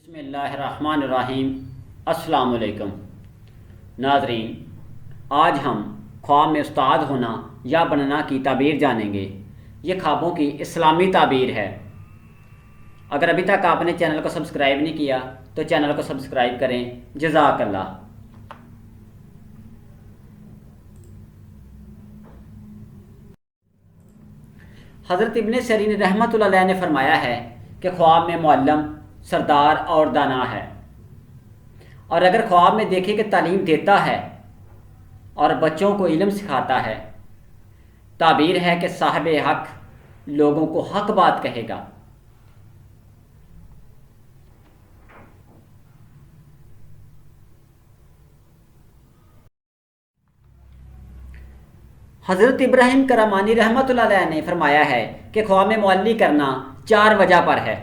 بسم اللہ الرحمن الرحیم۔ السلام علیکم ناظرین، آج ہم خواب میں استاد ہونا یا بننا کی تعبیر جانیں گے۔ یہ خوابوں کی اسلامی تعبیر ہے۔ اگر ابھی تک آپ نے چینل کو سبسکرائب نہیں کیا تو چینل کو سبسکرائب کریں۔ جزاک اللہ۔ حضرت ابن سیرین رحمۃ اللہ علیہ نے فرمایا ہے کہ خواب میں معلم سردار اور دانا ہے، اور اگر خواب میں دیکھے کہ تعلیم دیتا ہے اور بچوں کو علم سکھاتا ہے، تعبیر ہے کہ صاحب حق لوگوں کو حق بات کہے گا۔ حضرت ابراہیم کرمانی رحمۃ اللہ علیہ نے فرمایا ہے کہ خواب میں معلی کرنا 4 وجہ پر ہے۔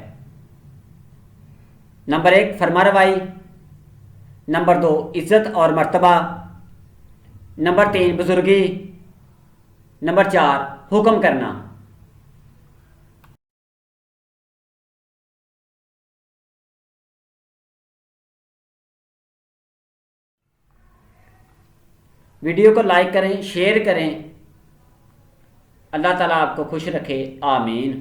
نمبر 1 فرمانروائی، نمبر 2 عزت اور مرتبہ، نمبر 3 بزرگی، نمبر 4 حکم کرنا۔ ویڈیو کو لائک کریں، شیئر کریں۔ اللہ تعالیٰ آپ کو خوش رکھے، آمین۔